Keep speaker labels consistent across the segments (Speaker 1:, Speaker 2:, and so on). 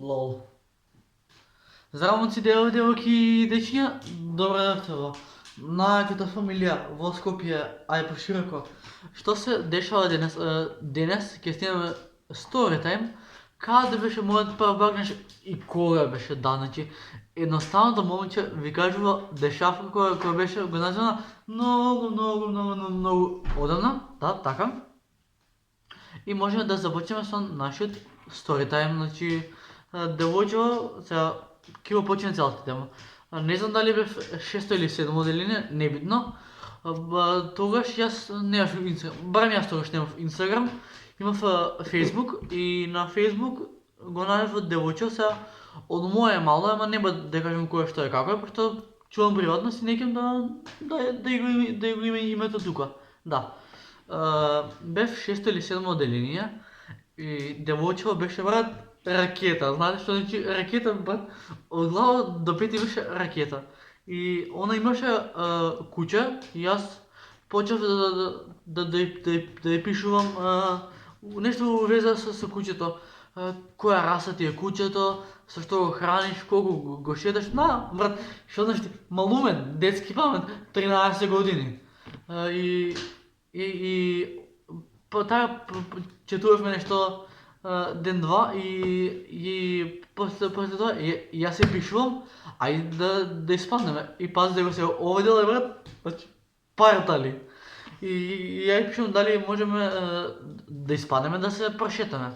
Speaker 1: Лол. Здраво, момци, девойки, дечиња, добро дојдовте на најаката фамилија во Скопје, а и пошироко. Што се дешава денес? Денес ќе снимаме story time, каде беше мојот прв багнеш и кога беше дан. Значи, едноставното момче ви кажува дешавка која беше организирана многу одамна, да, така. И можеме да започнеме со нашиот story time. Значи, девојчево, сега ќе го почне целата тема. Не знам дали бев 6 или 7 одделение, небитно. Тогаш јас немав Инстаграм, барем јас тогаш немав Инстаграм, имав Фейсбук и на Фейсбук го најдов девојче, сега од моје мало, ама нема да кажам кој што е како е, пошто чувам приватност и некем да го има името тука. Да. Бев 6 или 7 одделение и девојчево беше брат ракета. Знаете што значи ракета, брат? Од глава до пети беше ракета. И она имаше куќа и јас почнав да ја пишувам нешто во врска со куќето. Која раса ти е куќето, со што го храниш, колку го шеташ. На, брат, што знаеш ти, малумен, детски памет, 13 години. И така четувавме нешто ден-два и после тоа јас се пишувам, ајде да испаднеме. И пази да го се овој дел е брат, значи парата ли. И ја пишувам дали можеме да испаднеме да се прошетаме.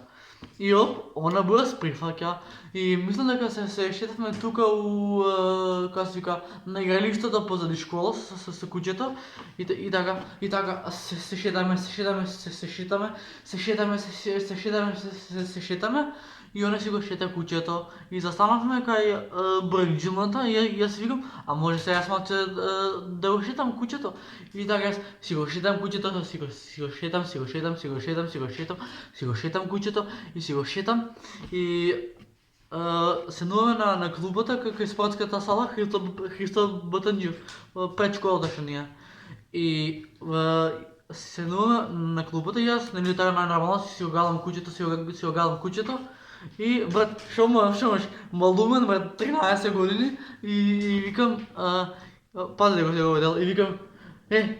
Speaker 1: И она брз прифаќа и мислам дека се шетавме тука како се вика, на игралиштето позади школа со куќето и така се шетаме и она си го шета куќето и застанавме кај бројджилната и јас викам, а може се јас малце да го шетам куќето. И така јас си го шетам куќето, си го шетам куќето и си го шетам и се наоѓаме на клубата кај спортската сала Христо Батанџиев пред школата што ние. И се наоѓаме на клубата и јас нели така најнормално си го галам куќето, и брат, шо можеш, малумен брат, 13 години и викам, пази да го се овој дел, и викам,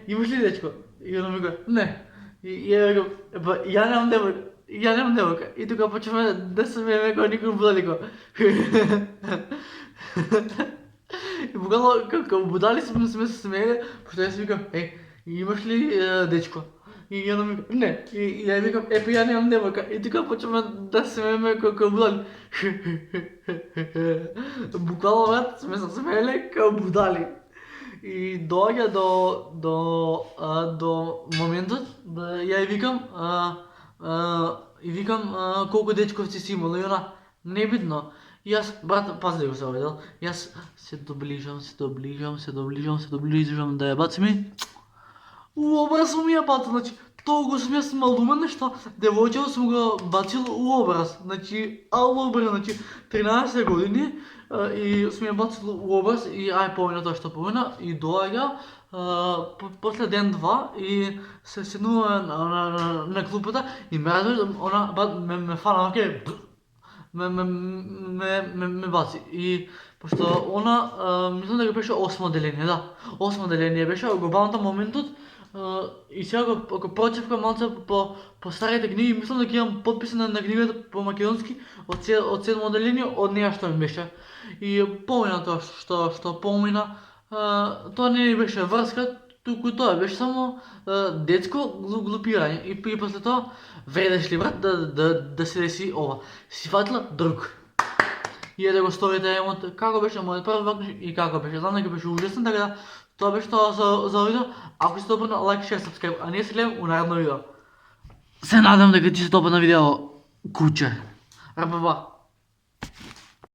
Speaker 1: имаш ли дечко? И он вика, не. И ја викам, ја немам девојка. И тука почнеме да се смееме како никој будалико. И буквално како будали сме се смееле, пошто јас викам, имаш ли дечко? И он вика, не. И ја викам, па ја немам девојка. И тука почнеме да се смееме како будали. Буквално брат сме се смееле како будали. И доаѓа до моментот да ја викам колку дечковци си имало и она небитно. И јас, брат, пази да го се овој дел, јас се доближам да ја бацим и образ сум ја бацил, значи толку сум јас малумен нешто девојчево сум го бацил у образ, значи алобре, значи 13 години и сум ја бацил у образ и помина тоа што помина и доаѓа после ден-два и се седнува на клупата и ме разбира, она ме фана, оке, ме баци. И пошто она, мислам дека беше 8 одделение, да. 8 одделение беше, го бавам моментот и сега ако прочевка малце по старите книги, мислам дека имам подписана на книгата по македонски од 7 одделение, од неа што ми беше. И помина тоа што помина, тоа не беше врска, туку тоа беше само детско глупирање. И после тоа вредеш ли брат да се деси ова. Си фатила друг. И да го сторите емот како беше мојот прв вакнеш и како беше. Знам дека беше ужасно, така да тоа беше тоа за видео. Ако се допадна, лайк, шер, сабскрайб, а ние се гледаме у наредно видео. Се надам дека ти се допадна видео, куче. Рапапа.